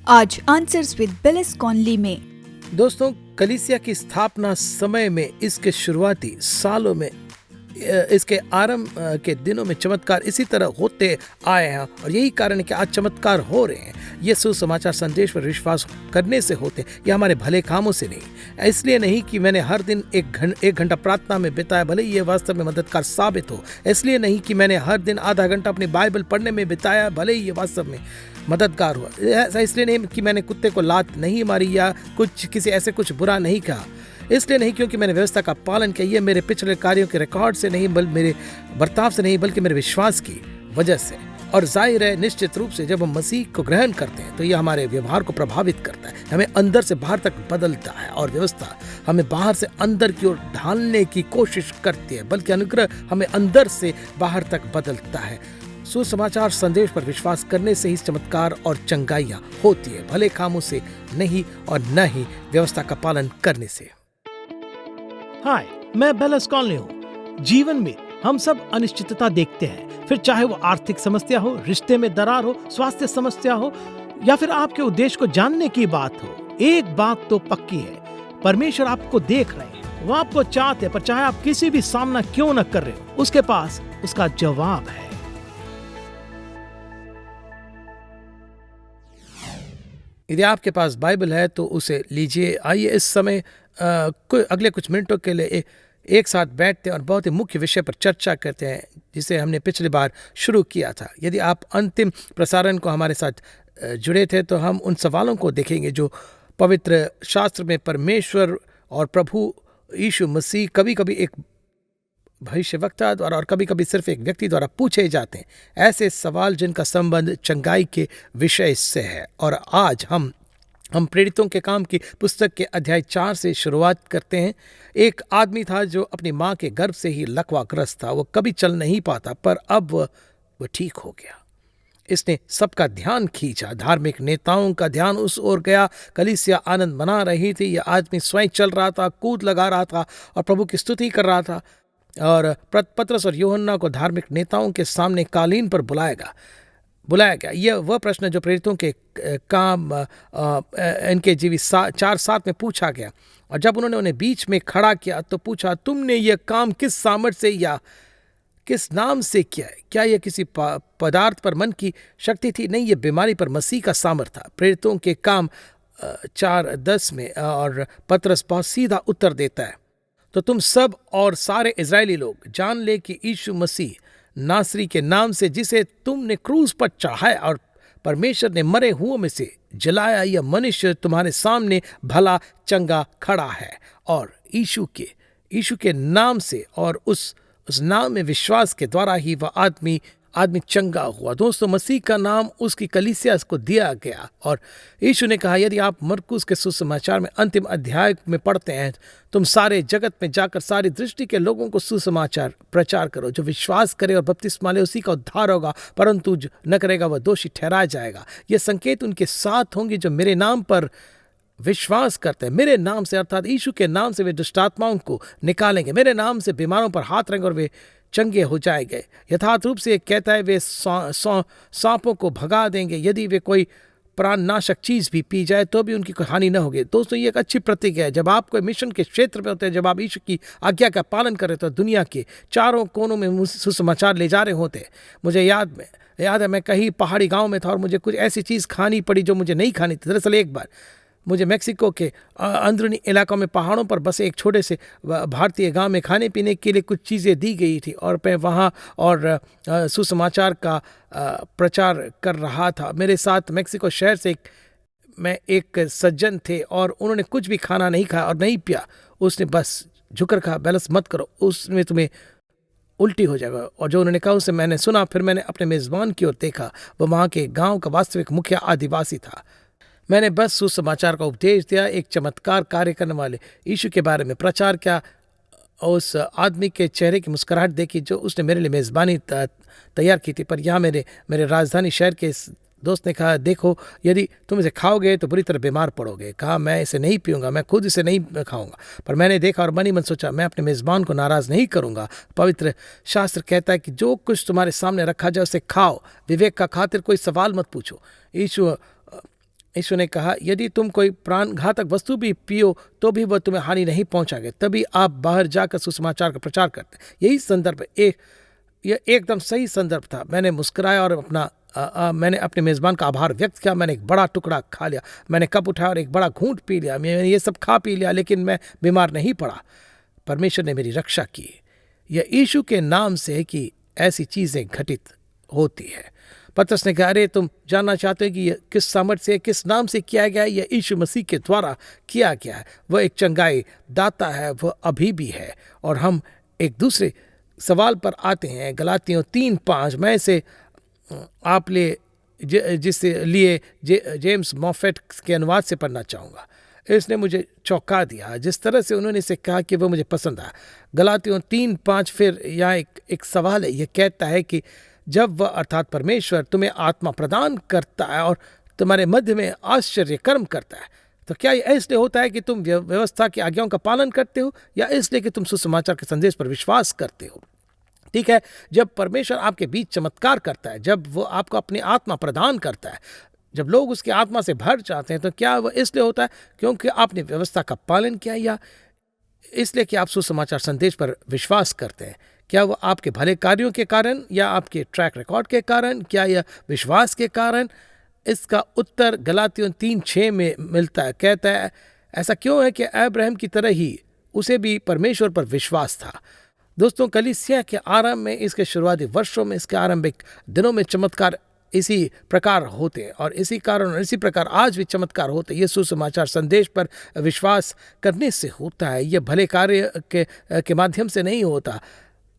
आज answers with बिलिस Conley में। दोस्तों, कलीसिया की स्थापना समय में, इसके शुरुआती सालों में, इसके आरंभ के दिनों में चमत्कार इसी तरह होते आए हैं और यही कारण है कि आज चमत्कार हो रहे हैं। ये सुसमाचार संदेश पर विश्वास करने से होते, ये हमारे भले कामों से नहीं। इसलिए नहीं कि मैंने हर दिन एक घंटा प्रार्थना में बिताया, भले ये वास्तव में मददगार साबित हो। इसलिए नहीं कि मैंने हर दिन आधा घंटा अपनी बाइबल पढ़ने में बिताया, भले ही ये वास्तव में मददगार हुआ। ऐसा इसलिए नहीं कि मैंने कुत्ते को लात नहीं मारी या किसी ऐसे कुछ बुरा नहीं कहा। इसलिए नहीं क्योंकि मैंने व्यवस्था का पालन किया, ये मेरे पिछले कार्यों के रिकॉर्ड से नहीं, बल्कि मेरे बर्ताव से नहीं, बल्कि मेरे विश्वास की वजह से। और जाहिर है, निश्चित रूप से जब हम मसीह को ग्रहण करते हैं तो यह हमारे व्यवहार को प्रभावित करता है, हमें अंदर से बाहर तक बदलता है। और व्यवस्था हमें बाहर से अंदर की ओर ढालने की कोशिश करती है, बल्कि अनुग्रह हमें अंदर से बाहर तक बदलता है। सुसमाचार संदेश पर विश्वास करने से ही चमत्कार और चंगाइयाँ होती है, भले कामों से नहीं और न ही व्यवस्था का पालन करने से। हाय, मैं बिलिस कॉनली हूँ। जीवन में हम सब अनिश्चितता देखते हैं, फिर चाहे वो आर्थिक समस्या हो, रिश्ते में दरार हो, स्वास्थ्य समस्या हो या फिर आपके उद्देश्य को जानने की बात हो। एक बात तो पक्की है, परमेश्वर आपको देख रहे हैं, वो आपको चाहते हैं, पर चाहे आप किसी भी सामना क्यों न कर रहे हो, उसके पास उसका जवाब है। यदि आपके पास बाइबल है तो उसे लीजिए। आइए इस समय अगले कुछ मिनटों के लिए एक साथ बैठते हैं और बहुत ही मुख्य विषय पर चर्चा करते हैं, जिसे हमने पिछली बार शुरू किया था। यदि आप अंतिम प्रसारण को हमारे साथ जुड़े थे तो हम उन सवालों को देखेंगे जो पवित्र शास्त्र में परमेश्वर और प्रभु यीशु मसीह कभी कभी एक भविष्यवक्ता द्वारा और कभी कभी सिर्फ एक व्यक्ति द्वारा पूछे जाते हैं, ऐसे सवाल जिनका संबंध चंगाई के विषय से है। और आज हम प्रेरितों के काम की पुस्तक के अध्याय 4 से शुरुआत करते हैं। एक आदमी था जो अपनी माँ के गर्भ से ही लकवाग्रस्त था। वो कभी चल नहीं पाता, पर अब वो ठीक हो गया। इसने सबका ध्यान खींचा, धार्मिक नेताओं का ध्यान उस ओर गया। कलीसिया आनंद मना रही थी। यह आदमी स्वयं चल रहा था, कूद लगा रहा था और प्रभु की स्तुति कर रहा था। और पतरस और यूहन्ना को धार्मिक नेताओं के सामने कालीन पर बुलाया गया। यह वह प्रश्न जो प्रेरितों के काम इनके जीवी 4:7 में पूछा गया। और जब उन्होंने बीच में खड़ा किया तो पूछा, तुमने यह काम किस सामर्थ्य से या किस नाम से किया है? क्या यह किसी पदार्थ पर मन की शक्ति थी? नहीं, यह बीमारी पर मसीह का सामर्थ्य था। प्रेरितों के काम 4:10 में और पतरस बहुत सीधा उत्तर देता है, तो तुम सब और सारे इजरायली लोग जान ले कि यीशु मसीह नासरी के नाम से, जिसे तुमने क्रूस पर चढ़ाया और परमेश्वर ने मरे हुओं में से जलाया, यह मनुष्य तुम्हारे सामने भला चंगा खड़ा है। और यीशु के नाम से और उस नाम में विश्वास के द्वारा ही वह आदमी चंगा हुआ। दोस्तों, मसीह का नाम उसकी कलीसिया को दिया गया। और यीशु ने कहा, यदि आप मरकुस के सुसमाचार में अंतिम अध्याय में पढ़ते हैं, तुम सारे जगत में जाकर सारी दृष्टि के लोगों को सुसमाचार प्रचार करो। जो विश्वास करे और बपतिस्मा ले उसी का उद्धार होगा, परंतु जो न करेगा वह दोषी ठहराया जाएगा। ये संकेत उनके साथ होंगे जो मेरे नाम पर विश्वास करते हैं। मेरे नाम से, अर्थात यीशु के नाम से वे दुष्टात्माओं को निकालेंगे। मेरे नाम से बीमारों पर हाथ रखेंगे और वे चंगे हो जाएंगे। यथार्थ रूप से कहता है, वे सांपों को भगा देंगे। यदि वे कोई प्राणनाशक चीज भी पी जाए तो भी उनकी कोई हानि न होगी। दोस्तों, ये एक अच्छी प्रतीक है। जब आप कोई मिशन के क्षेत्र में होते हैं, जब आप यीशु की आज्ञा का पालन कर रहे तो दुनिया के चारों कोनों में सुसमाचार ले जा रहे होते। मुझे याद है, मैं कहीं पहाड़ी गांव में था और मुझे कुछ ऐसी चीज खानी पड़ी जो मुझे नहीं खानी थी। दरअसल एक बार मुझे मेक्सिको के अंदरूनी इलाकों में पहाड़ों पर बसे एक छोटे से भारतीय गांव में खाने पीने के लिए कुछ चीज़ें दी गई थी और मैं वहां और सुसमाचार का प्रचार कर रहा था। मेरे साथ मेक्सिको शहर से एक सज्जन थे और उन्होंने कुछ भी खाना नहीं खाया और नहीं पिया। उसने बस झुकर कहा, बैलेंस मत करो, उसमें तुम्हें उल्टी हो जाएगा। और जो उन्होंने कहा उसे मैंने सुना। फिर मैंने अपने मेज़बान की ओर देखा, वह वहाँ के गाँव का वास्तविक मुखिया आदिवासी था। मैंने बस सुसमाचार का उपदेश दिया, एक चमत्कार कार्य करने वाले यीशु के बारे में प्रचार किया। उस आदमी के चेहरे की मुस्कुराहट देखी जो उसने मेरे लिए मेज़बानी तैयार की थी। पर यहाँ मेरे राजधानी शहर के दोस्त ने कहा, देखो, यदि तुम इसे खाओगे तो बुरी तरह बीमार पड़ोगे। कहा, मैं इसे नहीं पीऊँगा, मैं खुद इसे नहीं खाऊंगा। पर मैंने देखा और मन ही मन सोचा, मैं अपने मेज़बान को नाराज़ नहीं करूँगा। पवित्र शास्त्र कहता है कि जो कुछ तुम्हारे सामने रखा जाए उसे खाओ, विवेक का खातिर कोई सवाल मत पूछो। यीशु यीशु ने कहा, यदि तुम कोई प्राण घातक वस्तु भी पियो तो भी वह तुम्हें हानि नहीं पहुंचाएगा, तभी आप बाहर जाकर सुसमाचार का प्रचार करते। यही संदर्भ यह एकदम सही संदर्भ था। मैंने मुस्कुराया और मैंने अपने मेज़बान का आभार व्यक्त किया। मैंने एक बड़ा टुकड़ा खा लिया, मैंने कप उठाया और एक बड़ा घूंट पी लिया। मैंने ये सब खा पी लिया, लेकिन मैं बीमार नहीं पड़ा। परमेश्वर ने मेरी रक्षा की। यह यीशु के नाम से है कि ऐसी चीज़ें घटित होती है। पतरस ने कहा, अरे तुम जानना चाहते हो कि यह किस सामर्थ्य से, किस नाम से किया गया है? यह यीशु मसीह के द्वारा किया गया है। वह एक चंगाई दाता है, वह अभी भी है। और हम एक दूसरे सवाल पर आते हैं, गलातियों 3:5। मैं इसे आप जिससे लिए जेम्स मॉफेट के अनुवाद से पढ़ना चाहूँगा। इसने मुझे चौंका दिया जिस तरह से उन्होंने इसे कहा कि वह मुझे पसंद आया। गलातियों 3:5 फिर यहाँ एक सवाल है। यह कहता है कि जब वह अर्थात परमेश्वर तुम्हें आत्मा प्रदान करता है और तुम्हारे मध्य में आश्चर्य कर्म करता है, तो क्या यह इसलिए होता है कि तुम व्यवस्था की आज्ञाओं का पालन करते हो, या इसलिए कि तुम सुसमाचार के संदेश पर विश्वास करते हो? ठीक है, जब परमेश्वर आपके बीच चमत्कार करता है, जब वो आपको अपनी आत्मा प्रदान करता है, जब लोग उसकी आत्मा से भर जाते हैं, तो क्या वह इसलिए होता है क्योंकि आपने व्यवस्था का पालन किया, या इसलिए कि आप सुसमाचार संदेश पर विश्वास करते हैं? क्या वह आपके भले कार्यों के कारण, या आपके ट्रैक रिकॉर्ड के कारण, क्या यह विश्वास के कारण? इसका उत्तर गलातियों 3:6 में मिलता है। कहता है, ऐसा क्यों है कि अब्राहम की तरह ही उसे भी परमेश्वर पर विश्वास था। दोस्तों, कलीसिया के आरंभ में, इसके शुरुआती वर्षों में, इसके आरंभिक दिनों में चमत्कार इसी प्रकार होते हैं, और इसी कारण और इसी प्रकार आज भी चमत्कार होते हैं। ये सुसमाचार संदेश पर विश्वास करने से होता है। ये भले कार्य के माध्यम से नहीं होता।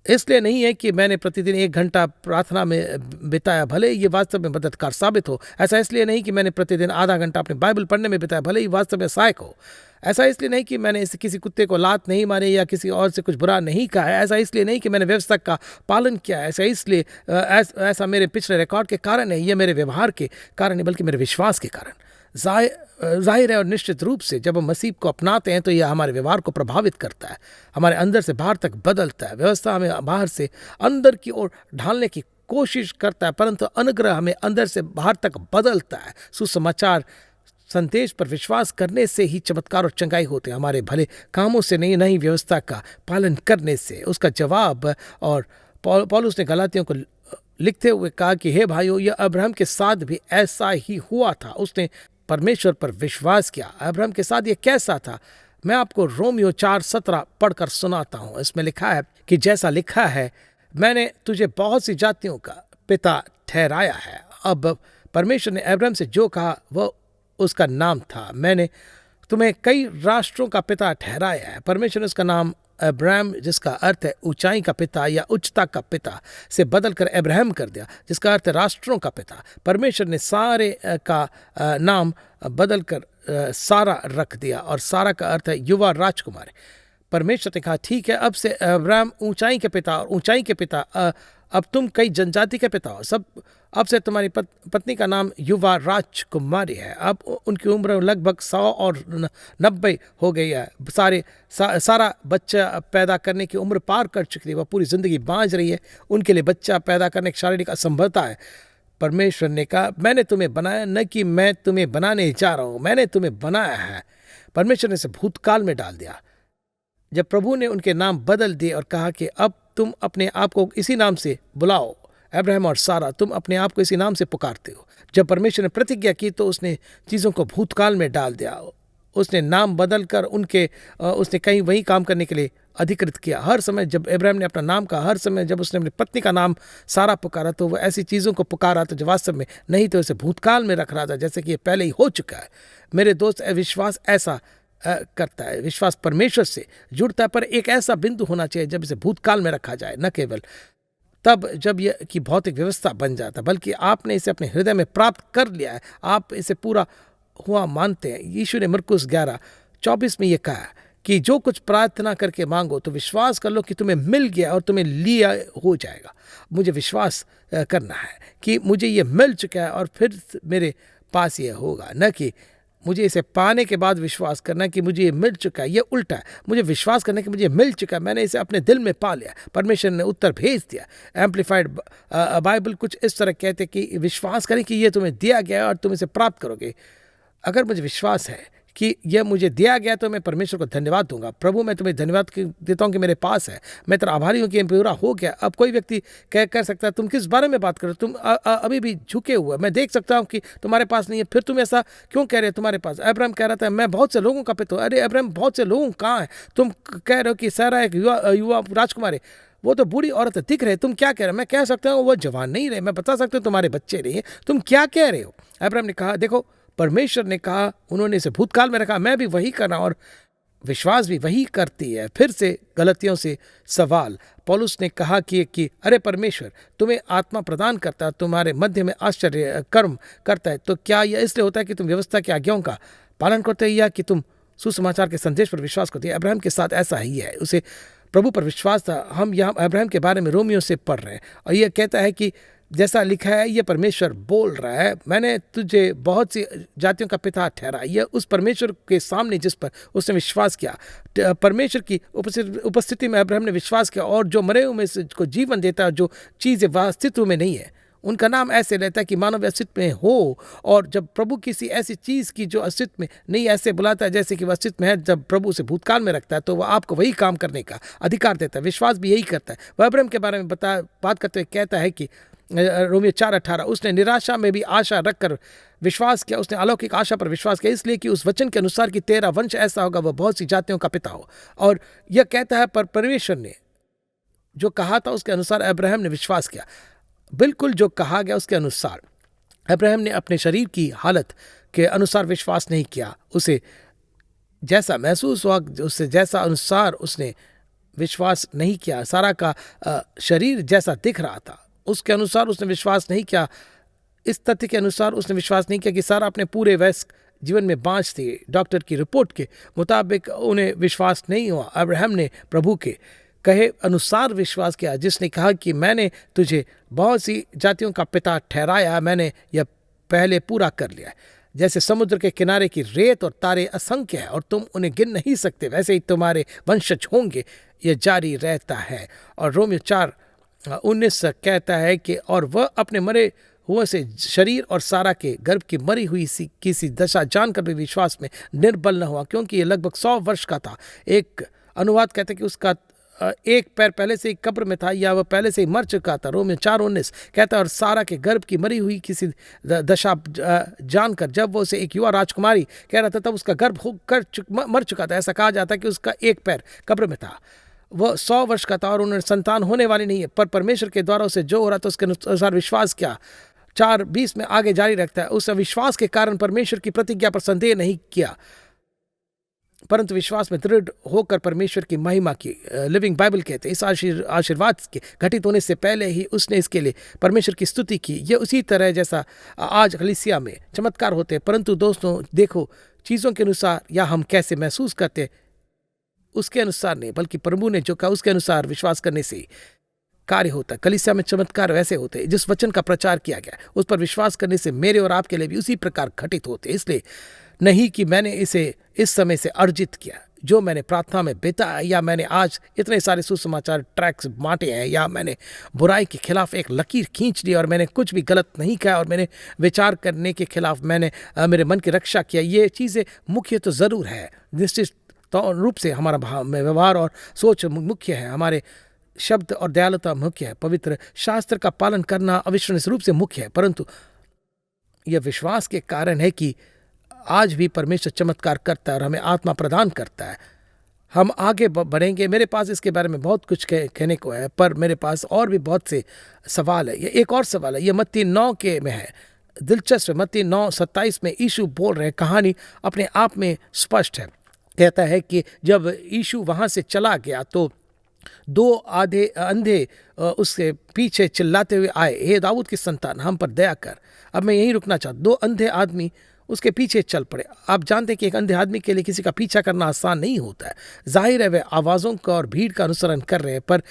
इसलिए नहीं है कि मैंने प्रतिदिन 1 घंटा प्रार्थना में बिताया, भले ये वास्तव में मददगार साबित हो। ऐसा इसलिए नहीं कि मैंने प्रतिदिन आधा घंटा अपने बाइबल पढ़ने में बिताया, भले ही वास्तव में सहायक हो। ऐसा इसलिए नहीं कि मैंने किसी कुत्ते को लात नहीं मारी या किसी और से कुछ बुरा नहीं कहा है। ऐसा इसलिए नहीं कि मैंने व्यवस्था का पालन किया है। ऐसा मेरे पिछले रिकॉर्ड के कारण है, ये मेरे व्यवहार के कारण नहीं, बल्कि मेरे विश्वास के कारण। जाहिर है और निश्चित रूप से जब हम मसीह को अपनाते हैं तो यह हमारे व्यवहार को प्रभावित करता है, हमारे अंदर से बाहर तक बदलता है। व्यवस्था हमें बाहर से अंदर की ओर ढालने की कोशिश करता है, परंतु अनुग्रह हमें अंदर से बाहर तक बदलता है। सुसमाचार संदेश पर विश्वास करने से ही चमत्कार और चंगाई होते हैं, हमारे भले कामों से नहीं व्यवस्था का पालन करने से। उसका जवाब, और पौलुस ने गलातियों को लिखते हुए कहा कि हे भाइयों, यह अब्राहम के साथ भी ऐसा ही हुआ था। उसने परमेश्वर पर विश्वास किया। अब्राहम के साथ ये कैसा था? मैं आपको रोमियो 4:17 पढ़कर सुनाता हूँ। इसमें लिखा है कि जैसा लिखा है, मैंने तुझे बहुत सी जातियों का पिता ठहराया है। अब परमेश्वर ने अब्राहम से जो कहा वह उसका नाम था, मैंने तुम्हें कई राष्ट्रों का पिता ठहराया है। परमेश्वर ने उसका नाम अब्राहम, जिसका अर्थ है ऊंचाई का पिता या उच्चता का पिता, से बदलकर अब्राहम कर दिया, जिसका अर्थ है राष्ट्रों का पिता। परमेश्वर ने सारे का नाम बदलकर सारा रख दिया, और सारा का अर्थ है युवा राजकुमारी। परमेश्वर ने कहा, ठीक है, अब से अब्राहम ऊंचाई के पिता, और ऊंचाई के पिता अब तुम कई जनजाति के पिता हो। अब से तुम्हारी पत्नी का नाम युवा राजकुमारी है। अब उनकी उम्र लगभग 100 और 90 हो गई है। सारा बच्चा पैदा करने की उम्र पार कर चुकी है, वह पूरी जिंदगी बांझ रही है। उनके लिए बच्चा पैदा करने की शारीरिक असंभवता है। परमेश्वर ने कहा, मैंने तुम्हें बनाया, न कि मैं तुम्हें बनाने जा रहा हूँ, मैंने तुम्हें बनाया है। परमेश्वर ने इसे भूतकाल में डाल दिया। जब प्रभु ने उनके नाम बदल दिए और कहा कि अब तुम अपने आप को इसी नाम से बुलाओ, अब्राहम और सारा, तुम अपने आप को इसी नाम से पुकारते हो। जब परमेश्वर ने प्रतिज्ञा की तो उसने चीज़ों को भूतकाल में डाल दिया। उसने नाम बदल कर उसने कहीं वही काम करने के लिए अधिकृत किया। हर समय जब अब्राहम ने अपना नाम कहा, हर समय जब उसने अपनी पत्नी का नाम सारा पुकारा, तो वह ऐसी चीज़ों को पुकारा था जो वास्तव में नहीं तो उसे भूतकाल में रख रहा था, जैसे कि ये पहले ही हो चुका है। मेरे दोस्त, विश्वास ऐसा करता है। विश्वास परमेश्वर से जुड़ता है, पर एक ऐसा बिंदु होना चाहिए जब इसे भूतकाल में रखा जाए, न केवल तब जब यह की भौतिक व्यवस्था बन जाता, बल्कि आपने इसे अपने हृदय में प्राप्त कर लिया है, आप इसे पूरा हुआ मानते हैं। यीशु ने मरकुस 11:24 में यह कहा कि जो कुछ प्रार्थना करके मांगो तो विश्वास कर लो कि तुम्हें मिल गया और तुम्हें लिया हो जाएगा। मुझे विश्वास करना है कि मुझे ये मिल चुका है और फिर मेरे पास ये होगा, न कि मुझे इसे पाने के बाद विश्वास करना कि मुझे ये मिल चुका है। ये उल्टा है, मुझे विश्वास करना कि मुझे मिल चुका है, मैंने इसे अपने दिल में पा लिया। परमेश्वर ने उत्तर भेज दिया। एम्प्लीफाइड बाइबल कुछ इस तरह कहते कि विश्वास करें कि ये तुम्हें दिया गया है और तुम इसे प्राप्त करोगे। अगर मुझे विश्वास है कि यह मुझे दिया गया तो मैं परमेश्वर को धन्यवाद दूंगा। प्रभु, मैं तुम्हें धन्यवाद देता हूँ कि मेरे पास है, मैं तेरा आभारी हूँ कि ये पूरा हो गया। अब कोई व्यक्ति कर सकता है, तुम किस बारे में बात करो, तुम अभी भी झुके हुए, मैं देख सकता हूँ कि तुम्हारे पास नहीं है, फिर तुम ऐसा क्यों कह रहे हो तुम्हारे पास? अब्राहम कह रहा था, मैं बहुत से लोगों का पिता हूँ। अरे अब्राहम, बहुत से लोग कहाँ हैं? तुम कह रहे हो कि सारा एक युवा राजकुमार है, वो तो बूढ़ी औरत दिख रहे, तुम क्या कह रहे हो? मैं कह सकता हूँ वो जवान नहीं रहे, मैं बता सकता हूँ तुम्हारे बच्चे नहीं है, तुम क्या कह रहे हो? अब्राहम ने कहा, देखो, परमेश्वर ने कहा, उन्होंने इसे भूतकाल में रखा, मैं भी वही कर रहा हूं और विश्वास भी वही करती है। फिर से गलतियों से सवाल, पौलुस ने कहा कि अरे परमेश्वर तुम्हें आत्मा प्रदान करता है, तुम्हारे मध्य में आश्चर्य कर्म करता है, तो क्या यह इसलिए होता है कि तुम व्यवस्था की आज्ञाओं का पालन करते हो या कि तुम सुसमाचार के संदेश पर विश्वास करते हो? अब्राहम के साथ ऐसा ही है, उसे प्रभु पर विश्वास था। हम यहाँ अब्राहम के बारे में रोमियो से पढ़ रहे हैं और यह कहता है कि जैसा लिखा है, यह परमेश्वर बोल रहा है, मैंने तुझे बहुत सी जातियों का पिता ठहरा। यह उस परमेश्वर के सामने जिस पर उसने विश्वास किया, परमेश्वर की उपस्थिति में अब्राहम ने विश्वास किया, और जो मरे हुए में को जीवन देता है, जो चीज़ें अस्तित्व में नहीं है उनका नाम ऐसे लेता है कि मानव अस्तित्व में हो। और जब प्रभु किसी ऐसी चीज़ की जो अस्तित्व में नहीं ऐसे बुलाता है जैसे कि वह अस्तित्व में है, जब प्रभु उसे भूतकाल में रखता है तो वह आपको वही काम करने का अधिकार देता है। विश्वास भी यही करता है। वह अब्राहम के बारे में बात करते हुए कहता है कि रोमियो 4:18, उसने निराशा में भी आशा रखकर विश्वास किया, उसने अलौकिक आशा पर विश्वास किया, इसलिए कि उस वचन के अनुसार कि तेरा वंश ऐसा होगा, वह बहुत सी जातियों का पिता हो। और यह कहता है पर परमेश्वर ने जो कहा था उसके अनुसार अब्राहम ने विश्वास किया। बिल्कुल जो कहा गया उसके अनुसार अब्राहम ने अपने शरीर की हालत के अनुसार विश्वास नहीं किया। उसे जैसा महसूस हुआ, उससे जैसा अनुसार उसने विश्वास नहीं किया। सारा का शरीर जैसा दिख रहा था उसके अनुसार उसने विश्वास नहीं किया। इस तथ्य के अनुसार उसने विश्वास नहीं किया कि सारा अपने पूरे वयस्क जीवन में बाँच थी। डॉक्टर की रिपोर्ट के मुताबिक उन्हें विश्वास नहीं हुआ। अब्राहम ने प्रभु के कहे अनुसार विश्वास किया, जिसने कहा कि मैंने तुझे बहुत सी जातियों का पिता ठहराया, मैंने यह पहले पूरा कर लिया। जैसे समुद्र के किनारे की रेत और तारे असंख्य है और तुम उन्हें गिन नहीं सकते, वैसे ही तुम्हारे वंशज होंगे। यह जारी रहता है। और रोमियो 4:19 कहता है कि और वह अपने मरे हुए से शरीर और सारा के गर्भ की मरी हुई किसी दशा जानकर भी विश्वास में निर्बल न हुआ, क्योंकि यह लगभग 100 वर्ष का था। एक अनुवाद कहते कि उसका एक पैर पहले से ही कब्र में था या वह पहले से ही मर चुका था। रोमियो 4:19 कहता है और सारा के गर्भ की मरी हुई किसी दशा जानकर जब वो उसे एक युवा राजकुमारी कह रहा था तब उसका गर्भ मर चुका था। ऐसा कहा जाता है कि उसका एक पैर कब्र में था। वह 100 वर्ष का था और उन्हें संतान होने वाली नहीं है, पर परमेश्वर के द्वारा उसे जो हो रहा था उसके अनुसार विश्वास किया। 4:20 में आगे जारी रखता है, उस विश्वास के कारण परमेश्वर की प्रतिज्ञा पर संदेह नहीं किया, परंतु विश्वास में दृढ़ होकर परमेश्वर की महिमा की। लिविंग बाइबल कहते हैं इस आशीर्वाद के घटित होने से पहले ही उसने इसके लिए परमेश्वर की स्तुति की। यह उसी तरह जैसा आज कलीसिया में चमत्कार होते हैं, परंतु दोस्तों देखो, चीज़ों के अनुसार या हम कैसे महसूस करते उसके अनुसार नहीं, बल्कि प्रभु ने जो कहा उसके अनुसार विश्वास करने से कार्य होता है। कलीसिया में चमत्कार वैसे होते हैं जिस वचन का प्रचार किया गया उस पर विश्वास करने से मेरे और आपके लिए भी उसी प्रकार घटित होते। इसलिए नहीं कि मैंने इसे इस समय से अर्जित किया, जो मैंने प्रार्थना में बिताया, या मैंने आज इतने सारे सुसमाचार ट्रैक्स बांटे हैं, या मैंने बुराई के खिलाफ एक लकीर खींच ली और मैंने कुछ भी गलत नहीं किया और मैंने विचार करने के खिलाफ मैंने मेरे मन की रक्षा किया। ये चीज़ें मुख्य तो ज़रूर है, निश्चित रूप से हमारा व्यवहार और सोच मुख्य है, हमारे शब्द और दयालुता मुख्य है, पवित्र शास्त्र का पालन करना अविश्वसनीय रूप से मुख्य है, परंतु यह विश्वास के कारण है कि आज भी परमेश्वर चमत्कार करता है और हमें आत्मा प्रदान करता है। हम आगे बढ़ेंगे, मेरे पास इसके बारे में बहुत कुछ कहने को है, पर मेरे पास और भी बहुत से सवाल है। ये एक और सवाल है, ये मत्ती 9 के में है, दिलचस्प है। मत्ती 9:27 में यीशु बोल रहे हैं, कहानी अपने आप में स्पष्ट है। कहता है कि जब यीशु वहाँ से चला गया तो 2 अंधे उसके पीछे चिल्लाते हुए आए, हे दाऊद की संतान हम पर दया कर। अब मैं यहीं रुकना चाहता हूँ। 2 अंधे आदमी उसके पीछे चल पड़े। आप जानते हैं कि एक अंधे आदमी के लिए किसी का पीछा करना आसान नहीं होता है। जाहिर है वे आवाज़ों का और भीड़ का अनुसरण कर रहे हैं, पर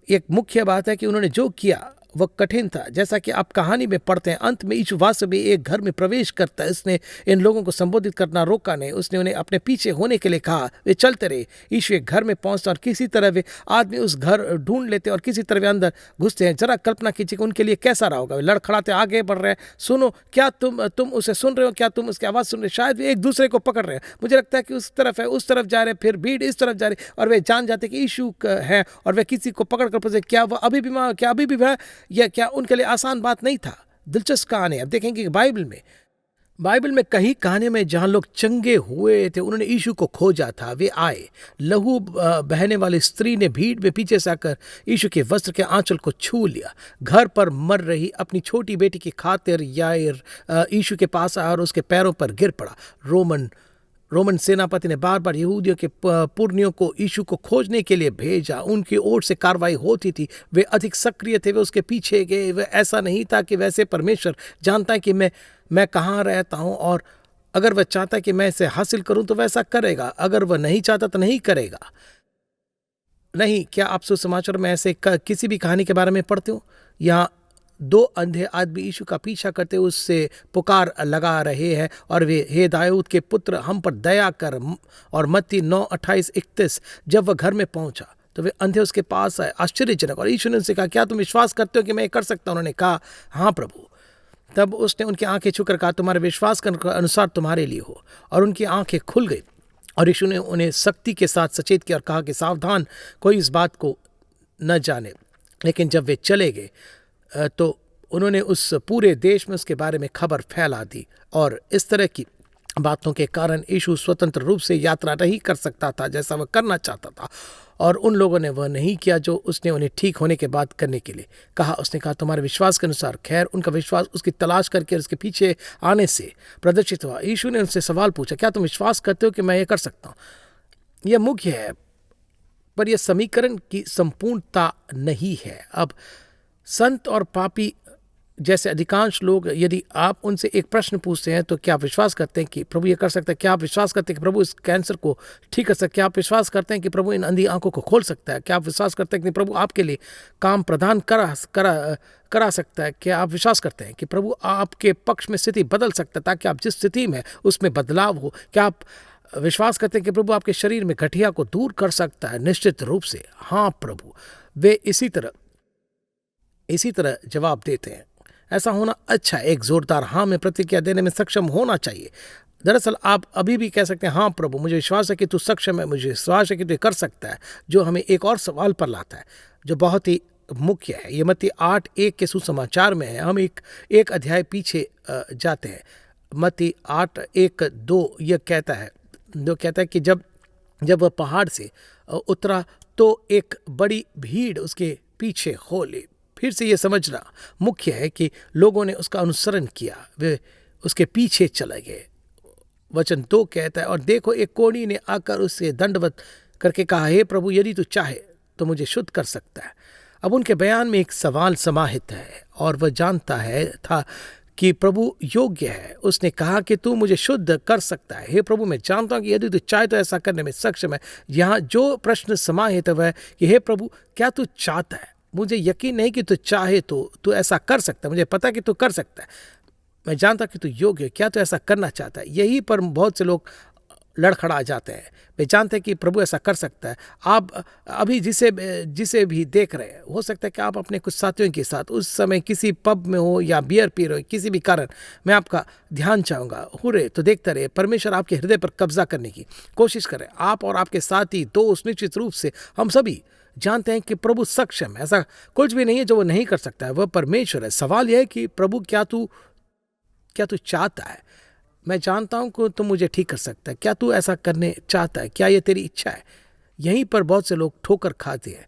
एक मुख्य बात है कि उन्होंने जो किया वह कठिन था। जैसा कि आप कहानी में पढ़ते हैं, अंत में यीशु वास्तव में एक घर में प्रवेश करता है। उसने इन लोगों को संबोधित करना रोका नहीं, उसने उन्हें अपने पीछे होने के लिए कहा। वे चलते रहे। यीशु एक घर में पहुंचता और किसी तरह वे आदमी उस घर ढूंढ लेते और किसी तरह वे अंदर घुसते हैं। जरा कल्पना कीजिए कि उनके लिए कैसा रहा होगा। वे लड़खड़ाते आगे बढ़ रहे हैं, सुनो क्या तुम उसे सुन रहे हो, क्या तुम उसकी आवाज़ सुन रहे हो। शायद वे एक दूसरे को पकड़ रहे हैं। मुझे लगता है कि उस तरफ है, उस तरफ जा रहे, फिर भीड़ इस तरफ जा रही, और वे जान जाते कि यीशु है और वे किसी को पकड़ कर पूछे क्या वह अभी बीमार, क्या अभी भी है, या क्या उनके लिए आसान बात नहीं था। दिलचस्प कहानी। अब देखेंगे कि बाइबल में कई कहानियों में जहां लोग चंगे हुए थे, उन्होंने यीशु को खोजा था। वे आए। लहू बहने वाली स्त्री ने भीड़ में पीछे से आकर यीशु के वस्त्र के आंचल को छू लिया। घर पर मर रही अपनी छोटी बेटी की खातिर याईर यीशु के पास आया और उसके पैरों पर गिर पड़ा। रोमन सेनापति ने बार बार यहूदियों के पुरनियों को यीशु को खोजने के लिए भेजा। उनकी ओर से कार्रवाई होती थी। वे अधिक सक्रिय थे, वे उसके पीछे गए। वे ऐसा नहीं था कि वैसे परमेश्वर जानता है कि मैं कहाँ रहता हूँ, और अगर वह चाहता है कि मैं इसे हासिल करूँ तो वैसा करेगा, अगर वह नहीं चाहता तो नहीं करेगा। नहीं, क्या आप सुसमाचार में ऐसे किसी भी कहानी के बारे में पढ़ते हो? यहाँ 2 अंधे आदमी यीशु का पीछा करते उससे पुकार लगा रहे हैं, और वे हे दाऊद के पुत्र हम पर दया कर। और मत्ती 9:28-31 जब वह घर में पहुंचा तो वे अंधे उसके पास आए, आश्चर्यजनक। और यीशु ने उनसे कहा क्या तुम विश्वास करते हो कि मैं ये कर सकता हूँ? उन्होंने कहा हाँ प्रभु। तब उसने उनकी आंखें छूकर कहा तुम्हारे विश्वास के अनुसार तुम्हारे लिए हो। और उनकी आंखें खुल गई। और यीशु ने उन्हें सख्ती के साथ सचेत किया और कहा कि सावधान, कोई इस बात को न जाने। लेकिन जब वे चले गए तो उन्होंने उस पूरे देश में उसके बारे में खबर फैला दी। और इस तरह की बातों के कारण यीशु स्वतंत्र रूप से यात्रा नहीं कर सकता था जैसा वह करना चाहता था, और उन लोगों ने वह नहीं किया जो उसने उन्हें ठीक होने के बाद करने के लिए कहा। उसने कहा तुम्हारे विश्वास के अनुसार। खैर, उनका विश्वास उसकी तलाश करके उसके पीछे आने से प्रदर्शित हुआ। यीशु ने उनसे सवाल पूछा क्या तुम विश्वास करते हो कि मैं ये कर सकता हूँ? यह मुख्य है, पर यह समीकरण की संपूर्णता नहीं है। अब संत और पापी जैसे अधिकांश लोग, यदि आप उनसे एक प्रश्न पूछते हैं तो क्या आप विश्वास करते हैं कि प्रभु ये कर सकता है? क्या आप विश्वास करते हैं कि प्रभु इस कैंसर को ठीक कर सकता है? क्या आप विश्वास करते हैं कि प्रभु इन अंधी आंखों को खोल सकता है? क्या आप विश्वास करते हैं कि प्रभु आपके लिए काम प्रदान करा सकता है? क्या आप विश्वास करते हैं कि प्रभु आपके पक्ष में स्थिति बदल सकता है ताकि आप जिस स्थिति में उसमें बदलाव हो? क्या आप विश्वास करते हैं कि प्रभु आपके शरीर में गठिया को दूर कर सकता है? निश्चित रूप से हाँ प्रभु। वे इसी तरह जवाब देते हैं। ऐसा होना अच्छा, एक जोरदार हाँ में प्रतिक्रिया देने में सक्षम होना चाहिए। दरअसल आप अभी भी कह सकते हैं हाँ प्रभु, मुझे विश्वास है कि तू सक्षम है, मुझे विश्वास है कि तू कर सकता है, जो हमें एक और सवाल पर लाता है जो बहुत ही मुख्य है। ये मत्ती 8:1 के सुसमाचार में है। हम एक अध्याय पीछे जाते हैं। मत्ती 8:1-2 यह कहता है कि जब वह पहाड़ से उतरा तो एक बड़ी भीड़ उसके पीछे हो ली। फिर से ये समझना मुख्य है कि लोगों ने उसका अनुसरण किया, वे उसके पीछे चले गए। वचन 2 कहता है और देखो एक कोढ़ी ने आकर उससे दंडवत करके कहा हे प्रभु, यदि तू चाहे तो मुझे शुद्ध कर सकता है। अब उनके बयान में एक सवाल समाहित है और वह जानता था कि प्रभु योग्य है। उसने कहा कि तू मुझे शुद्ध कर सकता है। हे प्रभु, मैं जानता हूं कि यदि तू चाहे तो ऐसा करने में सक्षम है। यहाँ जो प्रश्न समाहित है वह कि हे प्रभु, क्या तू चाहता है? मुझे यकीन नहीं कि तू चाहे तो तू ऐसा कर सकता है। मुझे पता है कि तू कर सकता है। मैं जानता कि तू योग्य है। क्या तू ऐसा करना चाहता है? यही पर बहुत से लोग लड़खड़ा जाते हैं। वे जानते हैं कि प्रभु ऐसा कर सकता है। आप अभी जिसे भी देख रहे हैं, हो सकता है कि आप अपने कुछ साथियों के साथ उस समय किसी पब में हो या बियर पी रहे हो, किसी भी कारण मैं आपका ध्यान चाहूँगा। हो रहे तो देखते रहे, परमेश्वर आपके हृदय पर कब्जा करने की कोशिश करे। आप और आपके साथी दोस्त, निश्चित रूप से हम सभी जानते हैं कि प्रभु सक्षम है। ऐसा कुछ भी नहीं है जो वो नहीं कर सकता है। वह परमेश्वर है। सवाल यह है कि प्रभु क्या तू चाहता है? मैं जानता हूं कि तुम मुझे ठीक कर सकता है। क्या तू ऐसा करने चाहता है? क्या यह तेरी इच्छा है? यहीं पर बहुत से लोग ठोकर खाते हैं।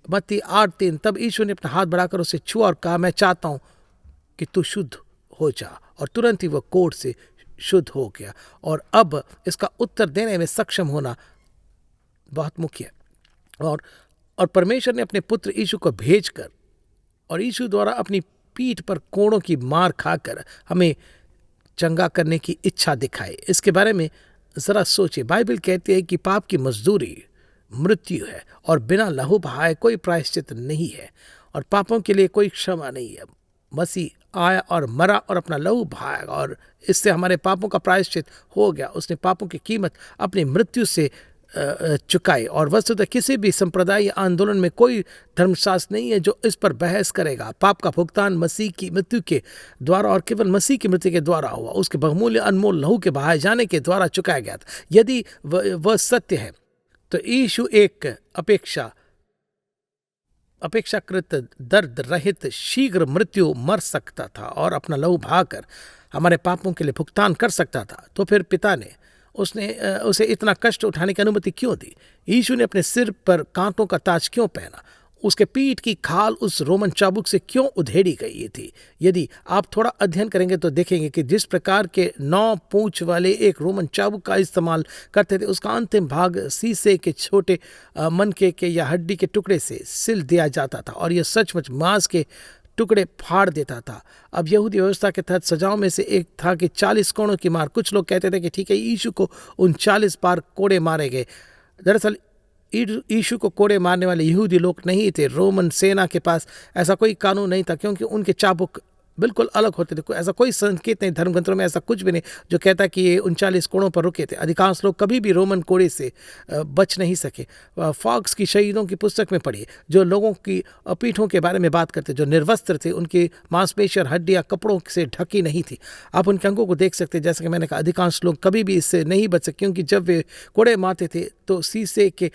मत्ती 8:3 तब यीशु ने अपना हाथ बढ़ाकर उसे छुआ और कहा मैं चाहता हूं कि तू शुद्ध हो जा। और तुरंत ही वह कोढ़ से शुद्ध हो गया। और अब इसका उत्तर देने में सक्षम होना बहुत मुख्य है। और परमेश्वर ने अपने पुत्र यीशु को भेजकर और यीशु द्वारा अपनी पीठ पर कोड़ों की मार खाकर हमें चंगा करने की इच्छा दिखाई। इसके बारे में जरा सोचिए। बाइबल कहती है कि पाप की मजदूरी मृत्यु है और बिना लहू बहाए कोई प्रायश्चित नहीं है। और पापों के लिए कोई क्षमा नहीं है। मसीह आया और मरा और अपना लहू बहाया और इससे हमारे पापों का प्रायश्चित हो गया। उसने पापों की कीमत अपनी मृत्यु से चुकाई। और वस्तुतः किसी भी संप्रदाय आंदोलन में कोई धर्मशास्त्र नहीं है जो इस पर बहस करेगा। पाप का भुगतान मसीह की मृत्यु के द्वारा और केवल मसीह की मृत्यु के द्वारा हुआ, उसके बहुमूल्य अनमोल लहू के बहाए जाने के द्वारा चुकाया गया था। यदि वह सत्य है तो यीशु एक अपेक्षाकृत दर्द रहित शीघ्र मृत्यु मर सकता था और अपना लहू बहाकर हमारे पापों के लिए भुगतान कर सकता था। तो फिर पिता ने उसे इतना कष्ट उठाने की अनुमति क्यों दी? यीशु ने अपने सिर पर कांटों का ताज क्यों पहना? उसके पीठ की खाल उस रोमन चाबुक से क्यों उधेड़ी गई थी? यदि आप थोड़ा अध्ययन करेंगे तो देखेंगे कि जिस प्रकार के 9 पूंछ वाले एक रोमन चाबुक का इस्तेमाल करते थे, उसका अंतिम भाग शीशे के छोटे मनके के या हड्डी के टुकड़े से सिल दिया जाता था और यह सचमुच मांस के टुकड़े फाड़ देता था। अब यहूदी व्यवस्था के तहत सजाओं में से एक था कि 40 कोड़ों की मार। कुछ लोग कहते थे कि ठीक है, यीशु को उन 40 बार कोड़े मारे गए। दरअसल यीशु को कोड़े मारने वाले यहूदी लोग नहीं थे। रोमन सेना के पास ऐसा कोई कानून नहीं था क्योंकि उनके चाबुक बिल्कुल अलग होते थे। ऐसा कोई संकेत नहीं, धर्मग्रंथों में ऐसा कुछ भी नहीं जो कहता कि ये 39 कोड़ों पर रुके थे। अधिकांश लोग कभी भी रोमन कोड़े से बच नहीं सके। फॉक्स की शहीदों की पुस्तक में पढ़िए, जो लोगों की पीठों के बारे में बात करते, जो निर्वस्त्र थे, उनकी मांसपेशियां हड्डियां कपड़ों से ढकी नहीं थी। आप उनके अंगों को देख सकते। जैसे कि मैंने कहा, अधिकांश लोग कभी भी इससे नहीं बच सके क्योंकि जब वे कोड़े मारते थे तो शीशे के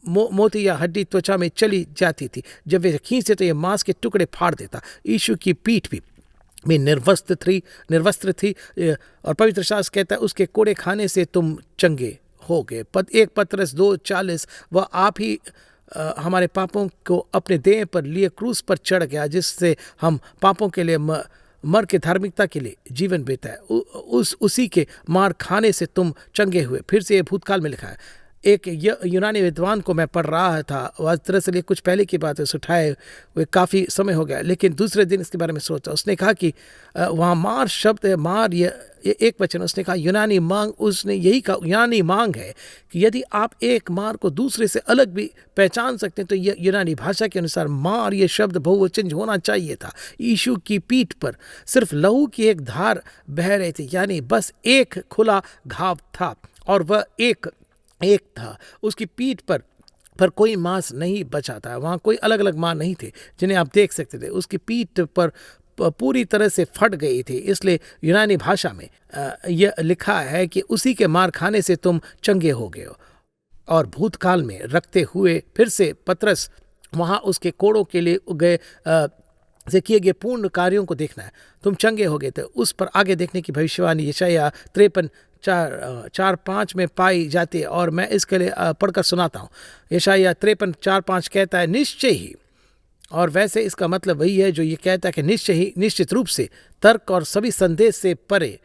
मोती या हड्डी त्वचा में चली जाती थी। जब वे खींचते तो यह मांस के टुकड़े फाड़ देता। यीशु की पीठ भी निर्वस्त्र थी और पवित्र शास्त्र कहता है उसके कोड़े खाने से तुम चंगे हो गए। 1 पतरस 2:40, वह आप ही हमारे पापों को अपने देह पर लिए क्रूस पर चढ़ गया, जिससे हम पापों के लिए मर के धार्मिकता के लिए जीवन बिताए। उसी के मार खाने से तुम चंगे हुए। फिर से यह भूतकाल में लिखा है। एक यूनानी विद्वान को मैं पढ़ रहा था, दरअसल ये कुछ पहले की बात है, सुठाए हुए काफ़ी समय हो गया, लेकिन दूसरे दिन इसके बारे में सोचा। उसने कहा कि वहाँ मार शब्द है, मार ये एक वचन। उसने कहा यूनानी मांग, उसने यही कहा यूनानी मांग है कि यदि आप एक मार को दूसरे से अलग भी पहचान सकते हैं तो यह यूनानी भाषा के अनुसार मार ये शब्द बहुवचन होना चाहिए था। यीशु की पीठ पर सिर्फ लहू की एक धार बह रही थी, यानी बस एक खुला घाव था और वह एक था। उसकी पीठ पर कोई मांस नहीं बचा था। वहाँ कोई अलग अलग मांस नहीं थे जिन्हें आप देख सकते थे। उसकी पीठ पर पूरी तरह से फट गई थी। इसलिए यूनानी भाषा में यह लिखा है कि उसी के मार खाने से तुम चंगे हो गए हो। और भूतकाल में रखते हुए फिर से पतरस वहाँ उसके कोड़ों के लिए गए से किए गए पूर्ण कार्यों को देखना है। तुम चंगे हो गए थे, उस पर आगे देखने की भविष्यवाणी यशायाह 53:4-5 में पाई जाती है और मैं इसके लिए पढ़कर सुनाता हूँ। यशायाह 53:4-5 कहता है निश्चय ही, और वैसे इसका मतलब वही है जो ये कहता है कि निश्चय ही, निश्चित रूप से, तर्क और सभी संदेश से परे,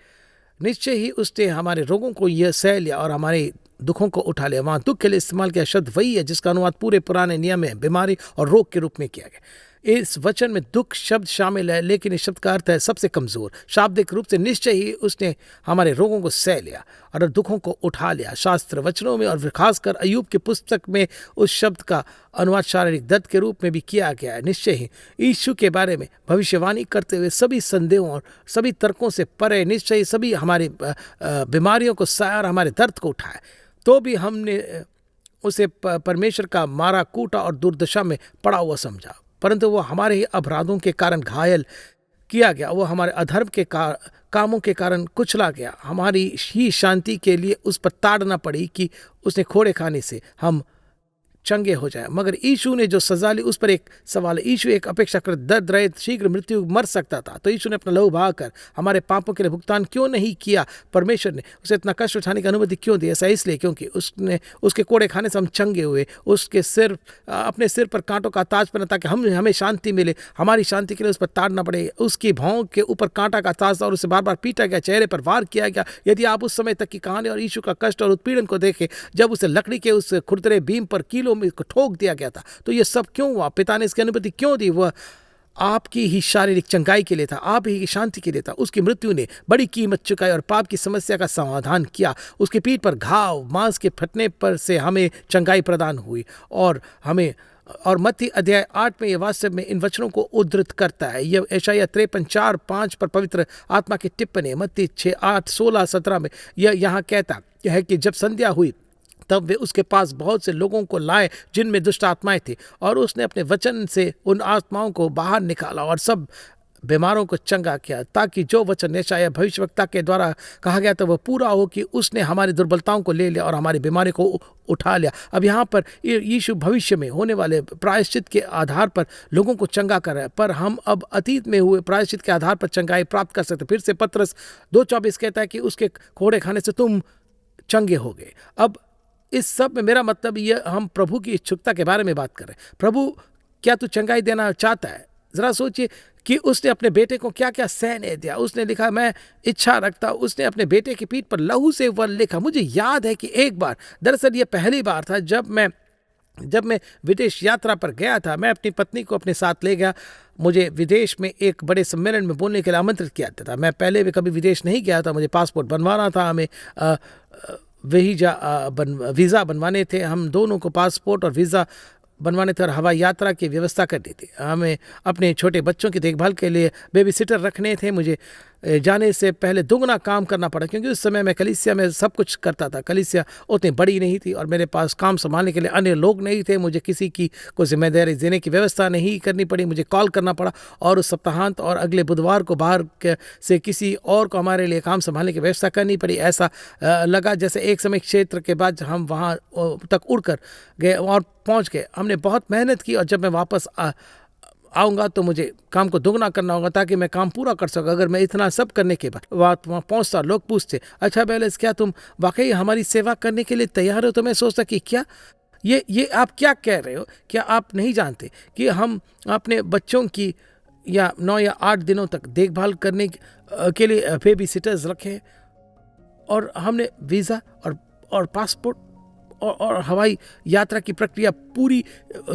निश्चय ही उसने हमारे रोगों को यह सह लिया और हमारे दुखों को उठा लिया। वहाँ दुख के लिए इस्तेमाल किया शब्द वही है जिसका अनुवाद पूरे पुराने नियम में बीमारी और रोग के रूप में किया गया। इस वचन में दुख शब्द शामिल है, लेकिन इस शब्द का अर्थ है सबसे कमजोर। शाब्दिक रूप से निश्चय ही उसने हमारे रोगों को सह लिया और दुखों को उठा लिया। शास्त्र वचनों में और खासकर अय्यूब की पुस्तक में उस शब्द का अनुवाद शारीरिक दर्द के रूप में भी किया गया है। निश्चय ही यीशु के बारे में भविष्यवाणी करते हुए सभी संदेहों और सभी तर्कों से परे, निश्चय ही सभी हमारी बीमारियों को सहा और हमारे दर्द को उठाया। तो भी हमने उसे परमेश्वर का मारा कूटा और दुर्दशा में पड़ा हुआ समझा, परंतु वो हमारे ही अपराधों के कारण घायल किया गया, वो हमारे अधर्म के कामों के कारण कुचला गया। हमारी ही शांति के लिए उस पर ताड़ना पड़ी कि उसने खोड़े खाने से हम चंगे हो जाए। मगर यीशु ने जो सजा ली उस पर एक सवाल है। यीशु एक अपेक्षाकृत दर्द रहित शीघ्र मृत्यु मर सकता था, तो यीशु ने अपना लहू बहाकर हमारे पापों के लिए भुगतान क्यों नहीं किया? परमेश्वर ने उसे इतना कष्ट उठाने की अनुमति क्यों दी? ऐसा इसलिए क्योंकि उसने उसके कोड़े खाने से हम चंगे हुए। उसके अपने सिर पर कांटों का ताज पहना ताकि हमें शांति मिले। हमारी शांति के लिए उस पर ताड़ना पड़े। उसकी भौं के ऊपर कांटा का ताज था और उसे बार बार पीटा गया, चेहरे पर वार किया गया। यदि आप उस समय तक की कहानी और यीशु का कष्ट और उत्पीड़न को देखें, जब उसे लकड़ी के उस खुरदरे बीम पर कीलों में ठोक दिया गया था, तो ये सब क्यों हुआ? पिता ने इसकी अनुमति क्यों दी? वह आपकी ही शारीरिक चंगाई के लिए था, आप ही की शांति के लिए था। उसकी मृत्यु ने बड़ी कीमत चुकाई और पाप की समस्या का समाधान किया। उसकी पीठ पर घाव, मांस के फटने पर से हमें चंगाई प्रदान हुई और हमें और मत्ती अध्याय 8 में ये वास्तव में इन वचनों को उद्धृत करता है। यह यशायाह 53:4-5 पर पवित्र आत्मा की टिप्पणी है। मत्ती 6:8-16-17 में यह यहाँ कहता है कि जब संध्या हुई तब वे उसके पास बहुत से लोगों को लाए जिनमें दुष्ट आत्माएं थी, और उसने अपने वचन से उन आत्माओं को बाहर निकाला और सब बीमारों को चंगा किया, ताकि जो वचन यशायाह भविष्यवक्ता के द्वारा कहा गया था वह पूरा हो कि उसने हमारी दुर्बलताओं को ले लिया और हमारी बीमारी को उठा लिया। अब यहाँ पर यीशु भविष्य में होने वाले प्रायश्चित के आधार पर लोगों को चंगा कर रहा है, पर हम अब अतीत में हुए प्रायश्चित के आधार पर चंगाई प्राप्त कर सकते। फिर से पत्रस 2:24 कहता है कि उसके कोड़े खाने से तुम चंगे हो गए। अब इस सब में मेरा मतलब ये, हम प्रभु की इच्छुकता के बारे में बात कर रहे हैं। प्रभु क्या तू चंगाई देना चाहता है? जरा सोचिए कि उसने अपने बेटे को क्या क्या सहने दिया। उसने लिखा मैं इच्छा रखता, उसने अपने बेटे की पीठ पर लहू से वर लिखा। मुझे याद है कि एक बार, दरअसल ये पहली बार था जब मैं विदेश यात्रा पर गया था। मैं अपनी पत्नी को अपने साथ ले गया। मुझे विदेश में एक बड़े सम्मेलन में बोलने के लिए आमंत्रित किया था। मैं पहले भी कभी विदेश नहीं गया था। मुझे पासपोर्ट बनवाना था, हमें वीज़ा बनवाने थे। हम दोनों को पासपोर्ट और वीज़ा बनवाने थे और हवाई यात्रा की व्यवस्था करनी थी। हमें अपने छोटे बच्चों की देखभाल के लिए बेबी सिटर रखने थे। मुझे जाने से पहले दुगना काम करना पड़ा, क्योंकि उस समय मैं कलीसिया में सब कुछ करता था। कलीसिया उतनी बड़ी नहीं थी और मेरे पास काम संभालने के लिए अन्य लोग नहीं थे। मुझे किसी की कोई जिम्मेदारी देने की व्यवस्था नहीं करनी पड़ी। मुझे कॉल करना पड़ा और उस सप्ताहांत और अगले बुधवार को बाहर से किसी और को हमारे लिए काम संभालने की व्यवस्था करनी पड़ी। ऐसा लगा जैसे एक समय क्षेत्र के बाद हम वहाँ तक उड़ कर गए और पहुँच गए। हमने बहुत मेहनत की और जब मैं वापस आऊँगा तो मुझे काम को दोगुना करना होगा ताकि मैं काम पूरा कर सकूँ। अगर मैं इतना सब करने के बाद वहाँ पहुँचता, लोग पूछते अच्छा बैलेंस, क्या तुम वाकई हमारी सेवा करने के लिए तैयार हो? तो मैं सोचता कि क्या ये आप क्या कह रहे हो? क्या आप नहीं जानते कि हम अपने बच्चों की 9 या 8 दिनों तक देखभाल करने के लिए बेबी सिटर्स रखे, और हमने वीज़ा और पासपोर्ट और हवाई यात्रा की प्रक्रिया पूरी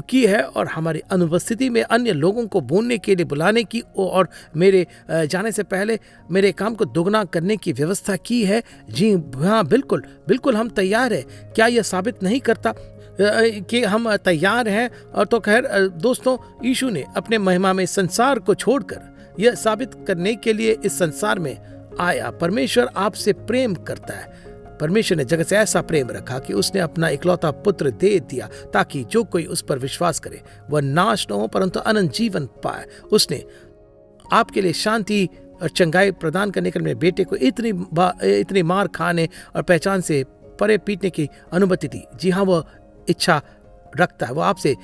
की है, और हमारी अनुपस्थिति में अन्य लोगों को बोलने के लिए बुलाने की और मेरे जाने से पहले मेरे काम को दोगुना करने की व्यवस्था की है। जी हाँ, बिल्कुल हम तैयार हैं। क्या यह साबित नहीं करता कि हम तैयार हैं? और तो खैर दोस्तों, यीशु ने अपने महिमा में संसार को छोड़कर यह साबित करने के लिए इस संसार में आया। परमेश्वर आपसे प्रेम करता है। परमेश्वर ने जगत से ऐसा प्रेम रखा कि उसने अपना इकलौता पुत्र दे दिया, ताकि जो कोई उस पर विश्वास करे वह नाश न हो परंतु अनंत जीवन पाए। उसने आपके लिए शांति और चंगाई प्रदान करने के लिए बेटे को इतनी मार खाने और पहचान से परे पीटने की अनुमति दी। जी हाँ, वह इच्छा रखता है, वो आपसे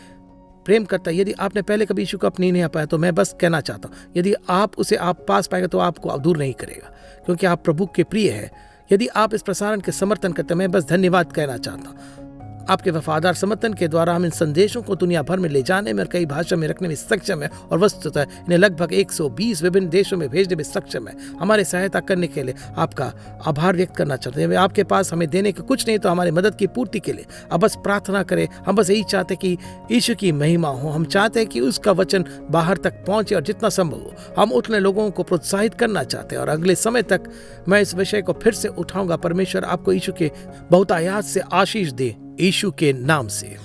प्रेम करता है। यदि आपने पहले कभी यीशु को अपनी नहीं पाया तो मैं बस कहना चाहता हूँ, यदि आप उसे आप पास पाएंगे तो आपको दूर नहीं करेगा, क्योंकि आप प्रभु के प्रिय है। यदि आप इस प्रसारण के समर्थन करते हैं, मैं बस धन्यवाद कहना चाहता हूँ। आपके वफादार समर्थन के द्वारा हम इन संदेशों को दुनिया भर में ले जाने में और कई भाषा में रखने में सक्षम है, और वस्तुतः इन्हें लगभग 120 विभिन्न देशों में भेजने में सक्षम है। हमारी सहायता करने के लिए आपका आभार व्यक्त करना चाहते हैं। आपके पास हमें देने के कुछ नहीं, तो हमारी मदद की पूर्ति के लिए अब बस प्रार्थना करें। हम बस यही चाहते कि यीशु की महिमा हो। हम चाहते हैं कि उसका वचन बाहर तक पहुंचे, और जितना संभव हो हम उतने लोगों को प्रोत्साहित करना चाहते हैं। और अगले समय तक मैं इस विषय को फिर से उठाऊंगा। परमेश्वर आपको यीशु के बहुतायात से आशीष दे, यीशु के नाम से।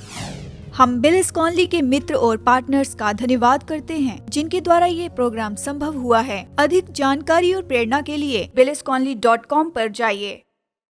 हम बिलिस कॉनली के मित्र और पार्टनर्स का धन्यवाद करते हैं, जिनके द्वारा ये प्रोग्राम संभव हुआ है। अधिक जानकारी और प्रेरणा के लिए billisconley.com पर जाइए।